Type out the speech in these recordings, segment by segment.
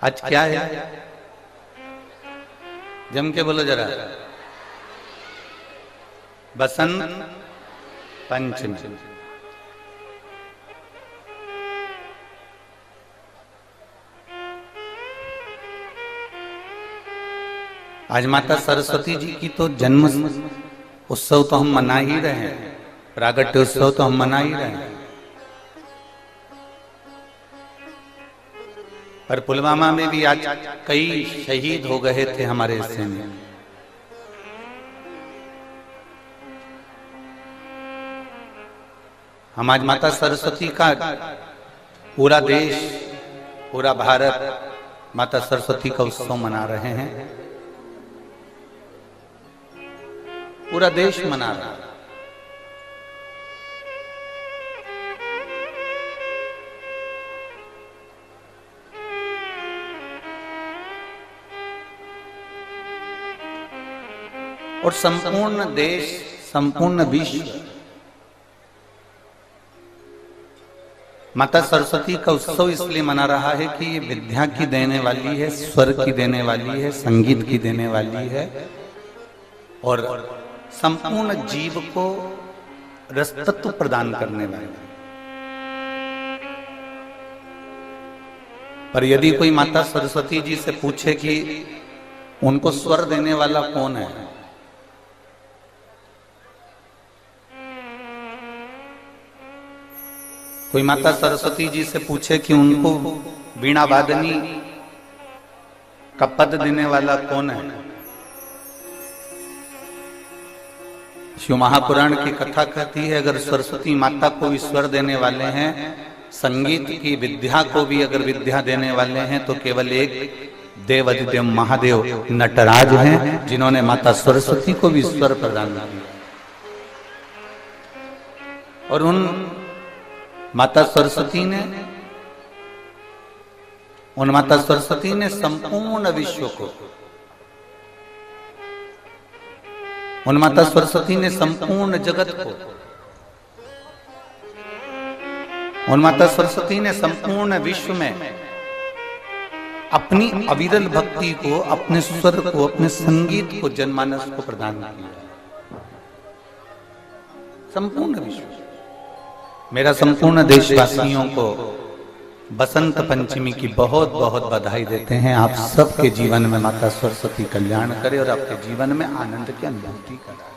आज क्या है? जम के बोलो जरा। बसंत पंचमी। आज माता सरस्वती जी की तो जन्म उत्सव तो हम मना ही रहे हैं, प्रागट्य उत्सव तो हम मना ही रहे हैं। पर पुलवामा में भी आज कई शहीद हो गए थे हमारे सैनिक। हम आज माता सरस्वती का पूरा देश, पूरा भारत माता सरस्वती का उत्सव मना रहे हैं। पूरा देश मना रहा है। और संपूर्ण देश, संपूर्ण विश्व माता सरस्वती का उत्सव इसलिए मना रहा है कि ये विद्या की देने वाली है, स्वर की देने वाली है, संगीत की देने वाली है और संपूर्ण जीव को रसतत्व प्रदान करने वाली। पर यदि कोई माता सरस्वती जी से पूछे कि उनको स्वर देने वाला कौन है, कोई माता सरस्वती जी से पूछे कि उनको वीणा वादनी का पद देने वाला कौन है, शिव महापुराण की कथा कहती है अगर सरस्वती माता को भी स्वर देने वाले हैं, संगीत की विद्या को भी अगर विद्या देने वाले हैं, तो केवल एक देवाधिदेव महादेव नटराज हैं जिन्होंने माता सरस्वती को भी स्वर प्रदान किया। और उन माता सरस्वती ने संपूर्ण विश्व को, उन माता सरस्वती ने संपूर्ण जगत को, उन माता सरस्वती ने संपूर्ण विश्व में अपनी अविरल भक्ति को, अपने स्वर को, अपने संगीत को, जनमानस को प्रदान किया। संपूर्ण विश्व। मेरा संपूर्ण देशवासियों को बसंत पंचमी की बहुत बहुत बधाई देते हैं। आप सबके जीवन में माता सरस्वती कल्याण करे और आपके जीवन में आनंद की अनुभूति कराए।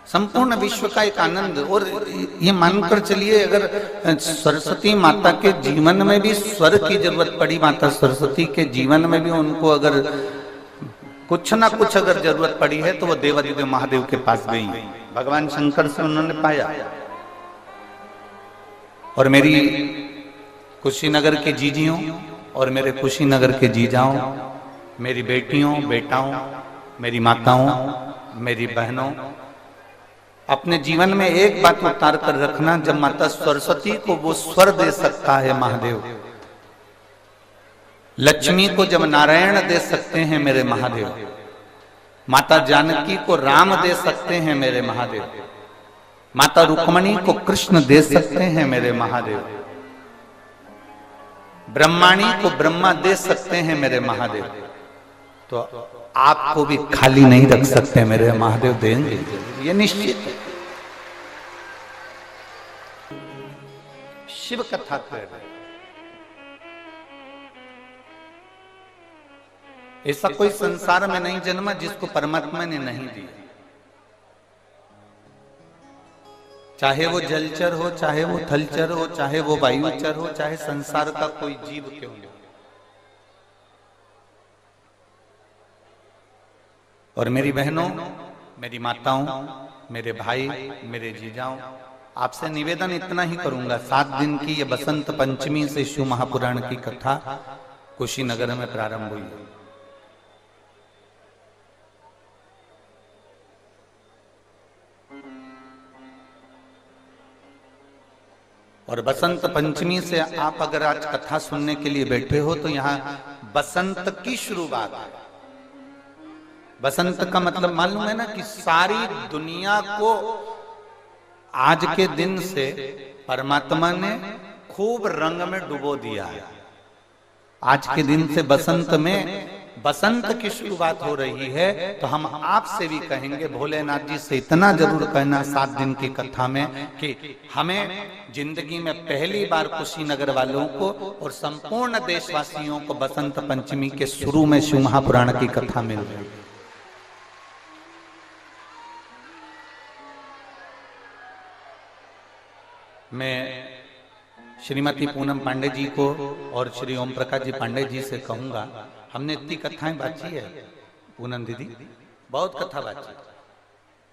संपूर्ण विश्व का एक आनंद। और ये मानकर चलिए अगर सरस्वती माता के जीवन में भी स्वर की जरूरत पड़ी, माता सरस्वती के जीवन में भी उनको अगर कुछ ना कुछ अगर जरूरत पड़ी है, तो वो देवाधिदेव महादेव के पास गई। भगवान शंकर से उन्होंने पाया। और मेरी कुशीनगर के जीजियों और मेरे कुशीनगर के जीजाओं, मेरी बेटियों, बेटाओं, मेरी माताओं, मेरी बहनों, अपने जीवन में एक बात उतार कर रखना, जब माता सरस्वती को वो स्वर दे सकता है महादेव, लक्ष्मी को जब नारायण दे सकते हैं मेरे महादेव, माता जानकी को राम दे सकते हैं मेरे महादेव, माता रुक्मणी को कृष्ण दे सकते हैं मेरे महादेव, ब्रह्माणी को ब्रह्मा दे सकते हैं मेरे महादेव, तो आपको भी खाली नहीं रख सकते मेरे महादेव, देंगे, ये निश्चित है। शिव कथा कर रहे, ऐसा कोई संसार में नहीं जन्मा जिसको परमात्मा ने नहीं दिया। चाहे वो जलचर हो, चाहे वो थलचर हो, चाहे वो वायुचर हो, चाहे संसार का कोई जीव क्यों हो। और मेरी बहनों, मेरी माताओं, मेरे भाई, मेरे जीजाओं, आपसे निवेदन इतना ही करूंगा। 7 दिन की ये बसंत पंचमी से शिव महापुराण की कथा कुशीनगर में प्रारंभ हुई। और बसंत पंचमी से आप अगर आज कथा सुनने के लिए बैठे हो, तो यहाँ बसंत की शुरुआत है। बसंत का मतलब मालूम है ना कि सारी दुनिया को आज के दिन से परमात्मा ने खूब रंग में डुबो दिया है। आज के दिन से बसंत की शुरुआत हो रही है। तो हम आपसे भी कहेंगे, भोलेनाथ जी से इतना जरूर कहना 7 दिन की कथा में कि हमें जिंदगी में पहली बार कुशीनगर वालों को और संपूर्ण देशवासियों को बसंत पंचमी के शुरू में शिव महापुराण की कथा मिल रही है। मैं श्रीमती पूनम पांडे जी को और श्री ओम प्रकाश जी पांडे जी से कहूंगा, हमने इतनी कथाएं बांची है, पूनम दीदी बहुत कथा बांची,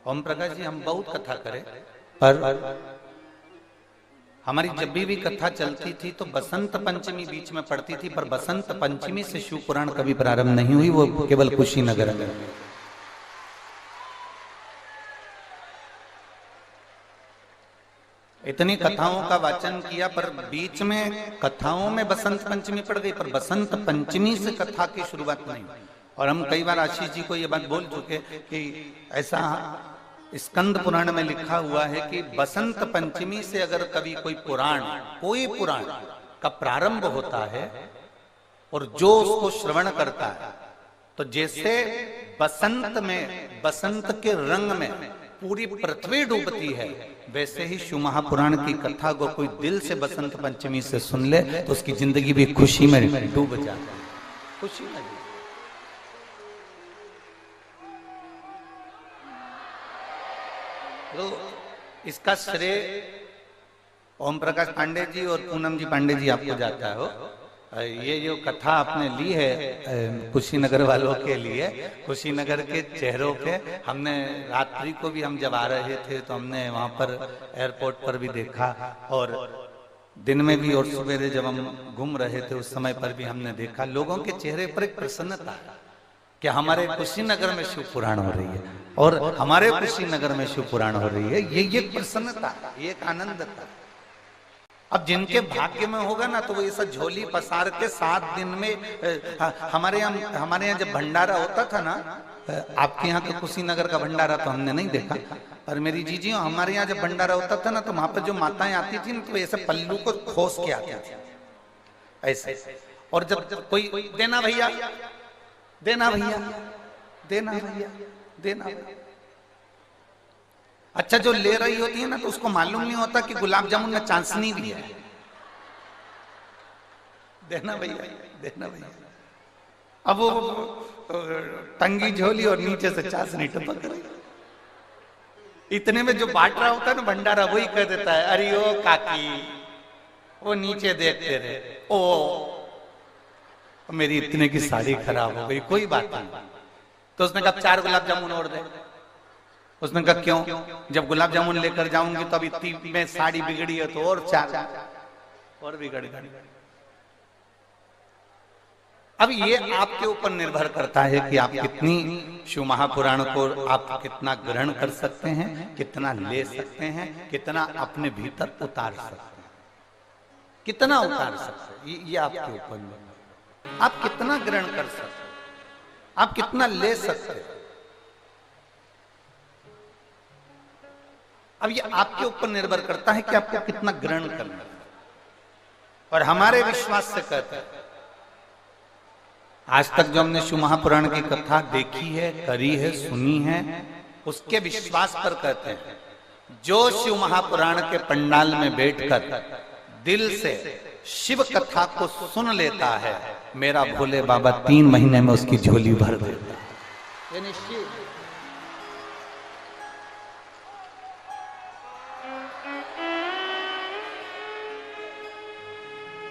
ओम प्रकाश जी हम बहुत कथा करें, पर हमारी जब भी कथा चलती थी तो बसंत पंचमी बीच में पड़ती थी, पर बसंत पंचमी से शिव पुराण कभी प्रारंभ नहीं हुई, वो केवल कुशीनगर में। इतनी कथाओं का वाचन किया, पर बीच में कथाओं में बसंत पंचमी पड़ गई, पर बसंत पंचमी से कथा की शुरुआत नहीं। और हम कई बार आशीष जी को ये बात बोल चुके कि ऐसा स्कंद पुराण में लिखा हुआ है कि बसंत पंचमी से अगर कभी कोई पुराण का प्रारंभ होता है और जो उसको श्रवण करता है, तो जैसे बसंत के रंग में पूरी पृथ्वी डूबती है, वैसे ही शिव महापुराण की कथा को कोई दिल से बसंत पंचमी से सुन ले तो उसकी जिंदगी भी खुशी में डूब जाती है, खुशी में। तो इसका श्रेय ओम प्रकाश पांडे जी और पूनम जी पांडे जी आपको जाता हो। ये जो कथा आपने ली है कुशीनगर वालों के लिए, कुशीनगर के चेहरों पे, हमने रात्रि को भी हम जब आ रहे थे तो हमने वहां पर एयरपोर्ट पर भी देखा, और दिन में भी और सवेरे जब हम घूम रहे थे उस समय पर भी हमने देखा, लोगों के चेहरे पर एक प्रसन्नता कि हमारे कुशीनगर में शिव पुराण हो रही है और हमारे कुशीनगर में शिव पुराण हो रही है। ये एक प्रसन्नता, ये एक आनंद था। अब जिनके भाग्य में होगा ना तो वो ऐसा झोली पसार के 7 दिन में हमारे यहाँ जब भंडारा होता था ना, आपके यहाँ तो कुशीनगर का भंडारा तो हमने नहीं देखा, पर मेरी जीजी हमारे यहाँ जब भंडारा होता था ना तो वहां पर जो माताएं आती थी ना तो ऐसे पल्लू को खोस के आती थी ऐसे, और जब कोई देना भैया देना भैया देना भैया देना भैया, अच्छा जो ले रही होती है ना तो उसको मालूम नहीं होता कि गुलाब जामुन में चाशनी भी है, देना भैया देना भैया। अब वो टंगी झोली और नीचे से चाशनी टपक रही, इतने में जो बांट रहा होता है ना भंडारा वही कह देता है, अरे ओ काकी वो नीचे देखते रहे, ओ मेरी इतने की साड़ी खराब हो गई, कोई बात नहीं। तो उसने कहा 4 गुलाब जामुन और दे। उसने कहा क्यों, जब गुलाब जामुन लेकर जाऊंगी तो अब इतनी में साड़ी बिगड़ी है तो और 4 और बिगड़ गई। अब ये आपके ऊपर निर्भर करता है कि आप कितनी शिव महापुराण को आप कितना ग्रहण कर सकते हैं, कितना ले सकते हैं, कितना अपने भीतर उतार सकते हैं, कितना उतार सकते हैं, ये आपके ऊपर निर्भर। आप कितना ग्रहण कर सकते हैं, आप कितना ले सकते हैं, अब ये आपके ऊपर निर्भर करता है कि आपको कितना ग्रहण करना है। और हमारे विश्वास से कहते हैं, आज तक जो हमने शिव महापुराण की कथा देखी है, करी है, सुनी है, उसके विश्वास पर कहते हैं, जो शिव महापुराण के पंडाल में बैठकर दिल से शिव कथा को सुन लेता है, मेरा भोले बाबा 3 महीने में उसकी झोली भर देता है। ये निश्चित,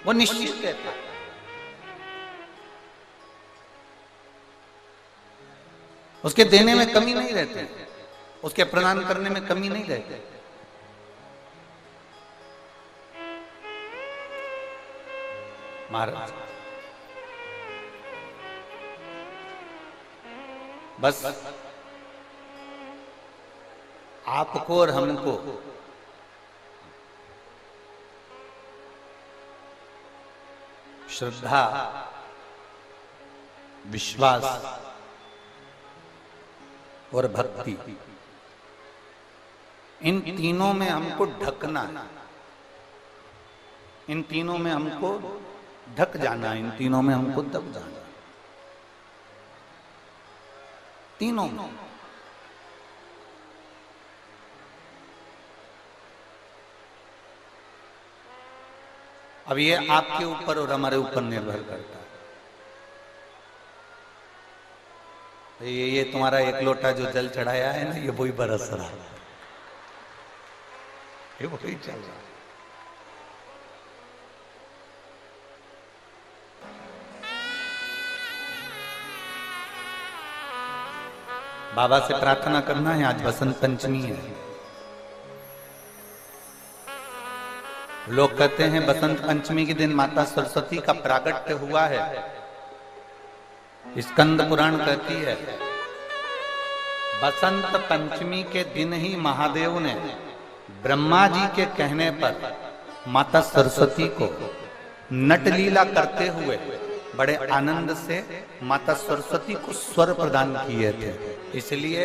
वो निश्चित कहता है। उसके देने में कमी नहीं रहती, उसके प्रदान करने में कमी नहीं रहती। महाराज बस आपको और हमको श्रद्धा, विश्वास और भक्ति इन तीनों में हमको ढकना है, इन तीनों में हमको ढक जाना, इन तीनों में हमको दब जाना, तीनों में। अब ये आपके ऊपर और हमारे ऊपर निर्भर करता है। ये तुम्हारा एक लोटा जो जल चढ़ाया है ना, ये वही बरस रहा है, ये वही चल रहा है। बाबा से प्रार्थना करना है। आज बसंत पंचमी है। लोग कहते हैं बसंत पंचमी के दिन माता सरस्वती का प्रागट्य हुआ है। स्कंद पुराण कहती है बसंत पंचमी के दिन ही महादेव ने ब्रह्मा जी के कहने पर माता सरस्वती को नटलीला करते हुए बड़े आनंद से माता सरस्वती को स्वर प्रदान किए थे। इसलिए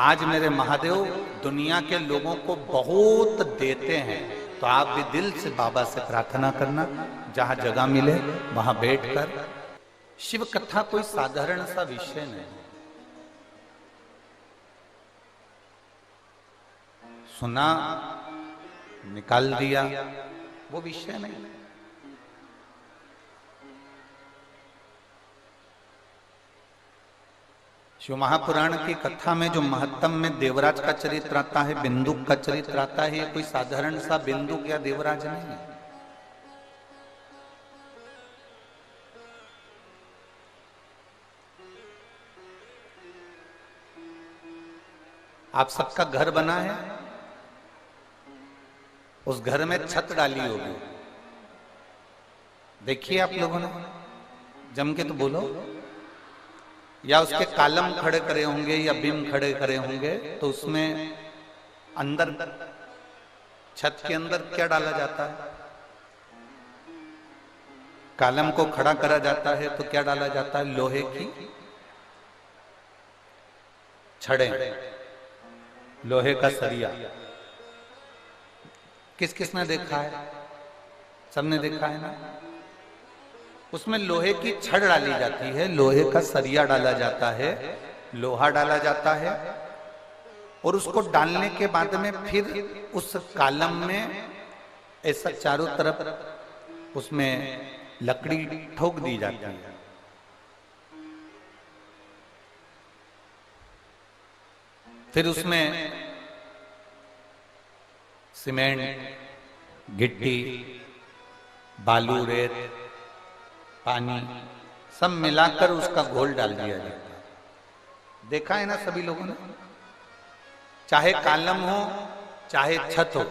आज मेरे महादेव दुनिया के लोगों को बहुत देते हैं। तो आप भी दिल से बाबा से प्रार्थना करना, जहां जगह मिले वहां बैठकर। शिव कथा कोई साधारण सा विषय नहीं, सुना निकाल दिया वो विषय नहीं। शिव महापुराण की कथा में जो महत्तम में देवराज का चरित्र आता है, बिंदुक का चरित्र आता है, ये कोई साधारण सा बिंदुक या देवराज नहीं है। आप सबका घर बना है, उस घर में छत डाली होगी, देखिए आप लोगों ने, जम के तो बोलो। या उसके कालम खड़े करे होंगे या बीम खड़े करे होंगे, तो उसमें अंदर छत के अंदर क्या डाला जाता है? कालम को खड़ा करा जाता है तो क्या डाला जाता है? लोहे की छड़े, लोहे का सरिया। किस किस ने देखा है? सबने देखा है ना। उसमें लोहे की छड़ डाली जाती है, लोहे का सरिया डाला जाता है, लोहा डाला जाता है, और उसको डालने के बाद में फिर उस कालम में ऐसा चारों तरफ उसमें लकड़ी ठोक दी जाती है। फिर उसमें सीमेंट, गिट्टी, बालू, रेत, पानी सब मिलाकर उसका घोल डाल दिया जाता है। देखा है ना सभी लोगों ने। चाहे कालम हो चाहे छत हो,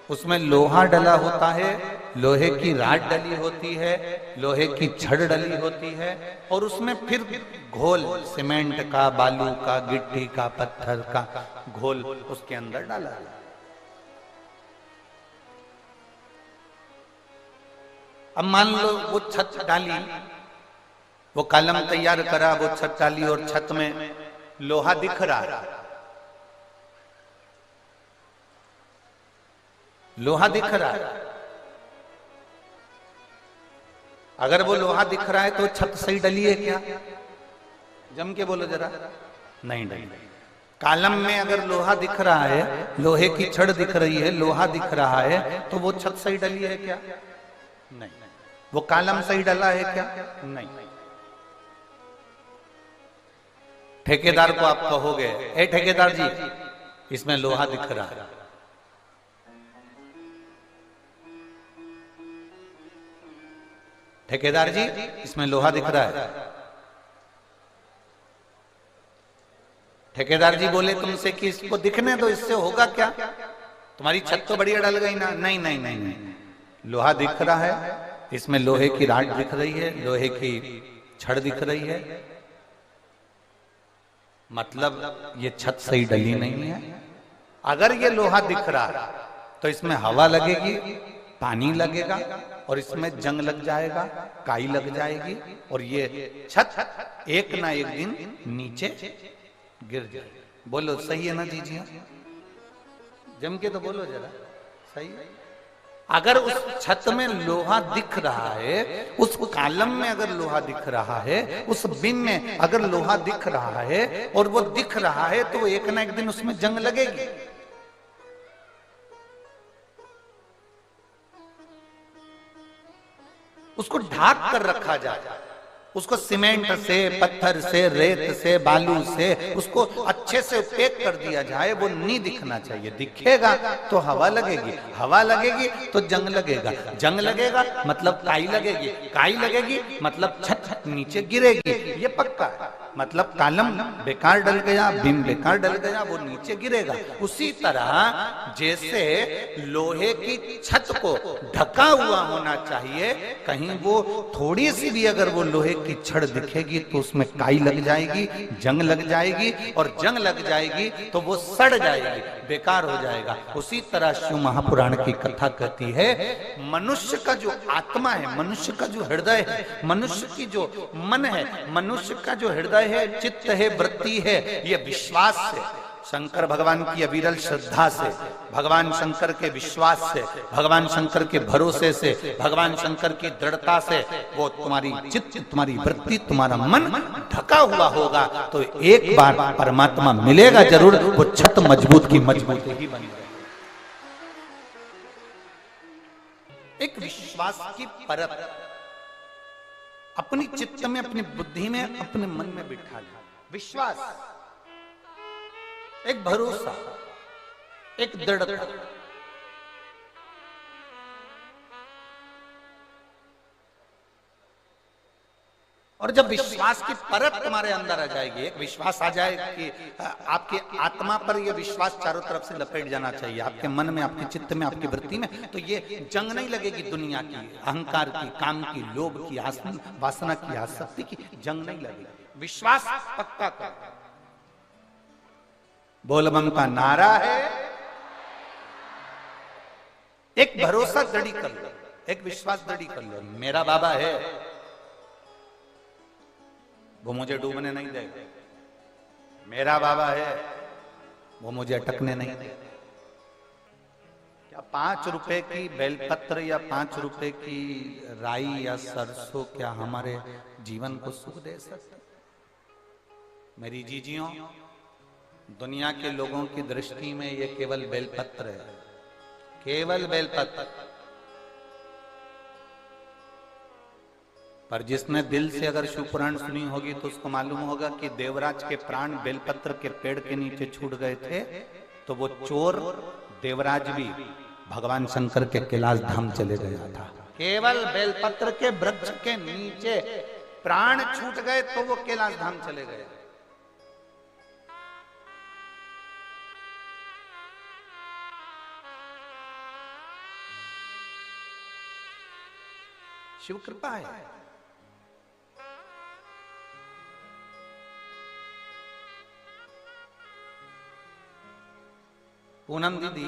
उसमें लोहा डला होता है, लोहे की राड डली होती है, लोहे की छड़ डली होती है, और उसमें फिर घोल सीमेंट का, बालू का, गिट्टी का, पत्थर का घोल उसके अंदर डाला। अब मान लो वो छत डाली, वो कलम तैयार करा, वो छत डाली और छत में लोहा दिख रहा, लोहा दिख रहा है। अगर वो लोहा दिख रहा है तो छत सही डली है क्या? जम के बोलो जरा। नहीं डली। कालम में अगर लोहा दिख रहा है, लोहे की छड़ दिख रही है, लोहा दिख रहा है, तो वो छत सही डली है क्या? नहीं। वो कालम सही डला है क्या? नहीं। ठेकेदार को आप कहोगे, ए ठेकेदार जी इसमें लोहा दिख रहा है, ठेकेदार जी इसमें लोहा दिख रहा है। ठेकेदार जी बोले तुमसे कि इसको दिखने दो, इससे होगा क्या? तुम्हारी छत तो बढ़िया डल गई ना। नहीं नहीं नहीं नहीं, लोहा दिख रहा है, इसमें लोहे की राड दिख रही है, लोहे की छड़ दिख रही है, मतलब ये छत सही डली नहीं है। अगर ये लोहा दिख रहा है तो इसमें हवा लगेगी, पानी लगेगा, और इसमें जंग लग जाएगा, काई लग जाएगी, और ये छत एक ना एक दिन नीचे गिर जाएगी। बोलो सही है ना दीजिए? जम के तो बोलो जरा, सही है। अगर उस छत में लोहा दिख रहा है, उस कॉलम में अगर लोहा दिख रहा है, उस बीम में अगर लोहा दिख रहा है और वो दिख रहा है, तो एक ना एक दिन उसमें जंग लगेगी। उसको ढाक कर रखा जाए, उसको सीमेंट से, पत्थर से, रेत से, बालू से उसको अच्छे से पैक कर दिया जाए, वो नहीं दिखना चाहिए। दिखेगा तो हवा लगेगी, हवा लगेगी तो जंग लगेगा, जंग लगेगा मतलब काई लगेगी, काई लगेगी मतलब छत नीचे गिरेगी, ये पक्का है। मतलब कॉलम बेकार डल गया, बीम बेकार डल गया, वो नीचे गिरेगा। उसी तरह जैसे लोहे की छत को ढका हुआ होना चाहिए, कहीं वो थोड़ी सी भी अगर वो लोहे की छड़ दिखेगी तो उसमें काई लग जाएगी, जंग लग जाएगी, और जंग लग जाएगी तो वो सड़ जाएगी, बेकार हो जाएगा। उसी तरह शिव महापुराण की कथा कहती है, मनुष्य का जो आत्मा है, मनुष्य का जो हृदय है, मनुष्य की जो मन है, मनुष्य का जो हृदय है, चित्त है, वृत्ति है, ये विश्वास से, शंकर भगवान की अविरल श्रद्धा से, भगवान शंकर के विश्वास से, भगवान शंकर के भरोसे से, भगवान शंकर की दृढ़ता से वो तुम्हारी चित्त, तुम्हारी वृत्ति, तुम्हारा मन ढका हुआ होगा तो एक बार परमात्मा मिलेगा जरूर, वो छत मजबूत की मजबूत ही बनी रहेगी। एक विश्वास की परत अपनी चित्त में, अपनी बुद्धि में, अपने मन में बिठा ले। विश्वास, एक भरोसा, एक दृढ़ता। और जब विश्वास की परत तुम्हारे अंदर आ जाएगी, एक विश्वास आ जाए कि आपकी आत्मा पर यह विश्वास चारों तरफ से लपेट जाना चाहिए, आपके मन में, आपके चित्त में, आपकी वृत्ति में, तो ये जंग नहीं लगेगी दुनिया की, अहंकार की, काम की, लोभ की, वासना की, आसक्ति की जंग नहीं लगेगी। विश्वास पक्का कर, बोल बम का नारा है, एक भरोसा दृढ़ कर लो, एक विश्वास दृढ़ कर लो, मेरा बाबा है, वो मुझे डूबने नहीं देगा, मेरा बाबा है, वो मुझे अटकने नहीं देगा। क्या 5 रुपए की बेलपत्र या 5 रुपए की राई या सरसों क्या हमारे जीवन को सुख दे सकते? मेरी जीजियों, दुनिया के लोगों की दृष्टि में ये केवल बेलपत्र है, केवल बेलपत्र। पर जिसने दिल से अगर शिव पुराण सुनी होगी तो उसको मालूम होगा कि देवराज के प्राण बेलपत्र के पेड़ के नीचे छूट गए थे, तो वो चोर देवराज भी भगवान शंकर के कैलाश धाम चले गया था। केवल बेलपत्र के वृक्ष के नीचे प्राण छूट गए तो वो कैलाश धाम चले गए। शिव कृपा है। पूनम दीदी,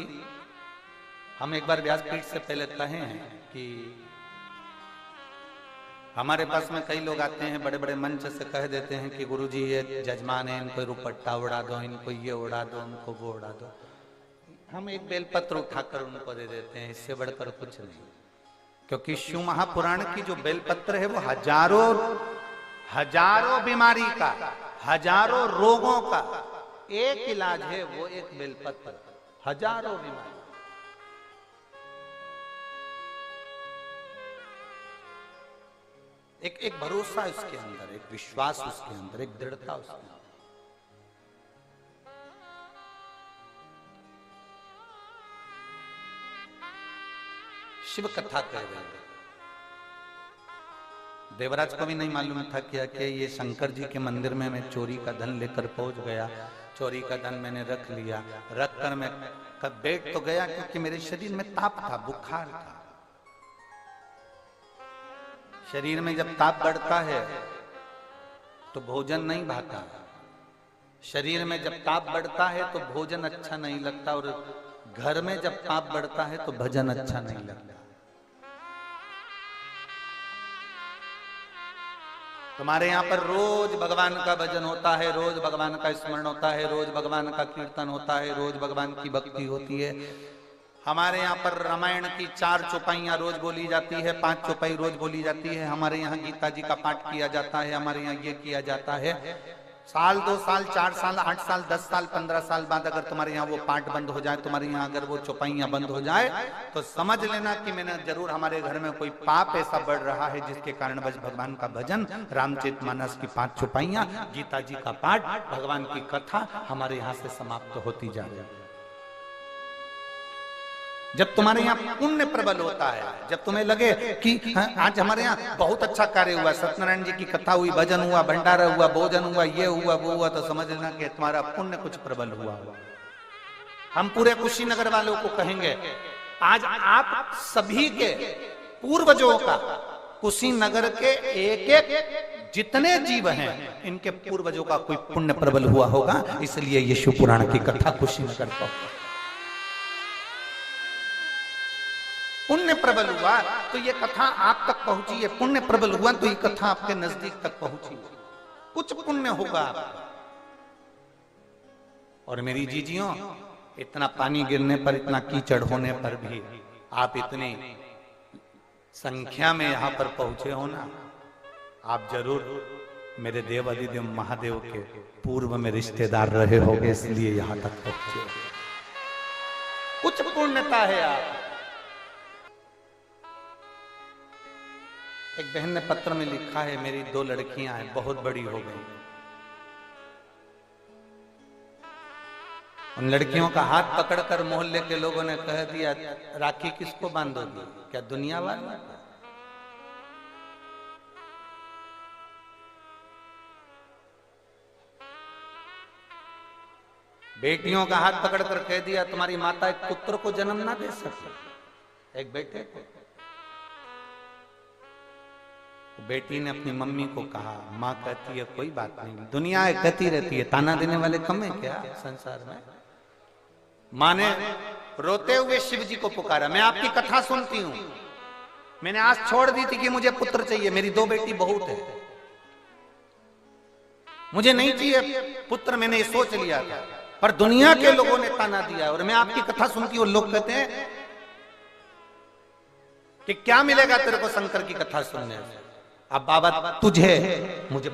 हम एक बार व्यासपीठ से पहले कहे हैं कि हमारे पास में कई लोग आते हैं, बड़े बड़े मंच से कह देते हैं कि गुरुजी ये जजमान है, इनको रुपट्टा उड़ा दो, इनको ये उड़ा दो, उनको वो उड़ा दो। हम एक बेलपत्र उठाकर उनको दे देते हैं, इससे बढ़कर कुछ नहीं। क्योंकि शिव महापुराण की जो बेलपत्र है वो हजारों बीमारी का, हजारों रोगों का एक इलाज है, वो एक बेलपत्र, हजारों बीमारी। एक भरोसा उसके अंदर, एक विश्वास उसके अंदर, एक दृढ़ता उसके अंदर। शिव कथा कह रहे हैं। देवराज को भी नहीं मालूम था क्या कि ये शंकर जी के मंदिर में मैं चोरी का धन लेकर पहुंच गया, चोरी का धन मैंने रख लिया, रख कर मैं कब बैठ तो गया क्योंकि मेरे शरीर में ताप था, बुखार था। शरीर में जब ताप बढ़ता है तो भोजन नहीं भाता, शरीर में जब ताप बढ़ता है तो भोजन अच्छा नहीं लगता, और घर में जब ताप बढ़ता है तो भजन अच्छा नहीं लगता। तुम्हारे यहाँ पर रोज भगवान का भजन होता है, रोज भगवान का स्मरण होता है, रोज भगवान का कीर्तन होता है, रोज भगवान की भक्ति होती है। हमारे यहाँ पर रामायण की 4 चौपाइयाँ रोज बोली जाती है, 5 चौपाई रोज बोली जाती है। हमारे यहाँ गीता जी का पाठ किया जाता है, हमारे यहाँ ये किया जाता है। साल 2 साल 4 साल 8 साल 10 साल 15 साल बाद अगर तुम्हारे यहाँ वो पाठ बंद हो जाए, तुम्हारे यहाँ अगर वो चौपाइयाँ बंद हो जाए, तो समझ लेना कि मैंने जरूर हमारे घर में कोई पाप ऐसा बढ़ रहा है जिसके कारण बस भगवान का भजन, रामचरितमानस की 5 चौपाइयाँ, गीता जी का पाठ, भगवान की कथा हमारे यहाँ से समाप्त होती जा रही है। जब तुम्हारे यहाँ पुण्य प्रबल होता है, जब तुम्हें लगे कि आज हमारे यहाँ बहुत अच्छा कार्य हुआ, सत्यनारायण जी की कथा हुई, भजन हुआ, भंडारा हुआ, भोजन हुआ, ये हुआ वो हुआ, तो समझ लेना कि तुम्हारा पुण्य कुछ प्रबल हुआ। हम पूरे कुशीनगर वालों को कहेंगे, आज आप सभी के पूर्वजों का, कुशीनगर के एक एक जितने जीव हैं, इनके पूर्वजों का कोई पुण्य प्रबल हुआ होगा, इसलिए ये शिव पुराण की कथा कुशीनगर को पुण्य प्रबल हुआ तो ये कथा आप तक पहुंची है, पुण्य प्रबल हुआ तो ये कथा आपके नजदीक तक पहुंची, कुछ पुण्य होगा आपका। और मेरी जीजियों, इतना पानी गिरने पर, इतना कीचड़ होने पर भी आप इतनी संख्या में यहां पर पहुंचे हो ना, आप जरूर मेरे देव अधिदेव महादेव के पूर्व में रिश्तेदार रहे होगे, इसलिए यहां तक पहुंचे। कुछ पुण्यता है आप। एक बहन ने पत्र में लिखा है, मेरी 2 लड़कियां हैं, बहुत बड़ी हो गई। उन लड़कियों का हाथ पकड़कर मोहल्ले के लोगों ने कह दिया, राखी किसको बांधोगी? क्या दुनिया वाला? बेटियों का हाथ पकड़कर कह दिया, तुम्हारी माता एक पुत्र को जन्म ना दे सकती, एक बेटे को। बेटी ने अपनी मम्मी को कहा, माँ कहती है कोई बात नहीं, दुनिया कहती रहती है, ताना देने वाले कम है क्या संसार में। माँ ने रोते हुए शिव जी को पुकारा, मैं आपकी कथा सुनती हूँ, मैंने आज छोड़ दी थी कि मुझे पुत्र चाहिए, मेरी 2 बेटी बहुत है, मुझे नहीं चाहिए पुत्र, मैंने ये सोच लिया था, पर दुनिया के लोगों ने ताना दिया और मैं आपकी कथा सुनती हूँ। लोग कहते हैं कि क्या मिलेगा तेरे को शंकर की कथा सुनने से। अब बाबा तुझे मुझे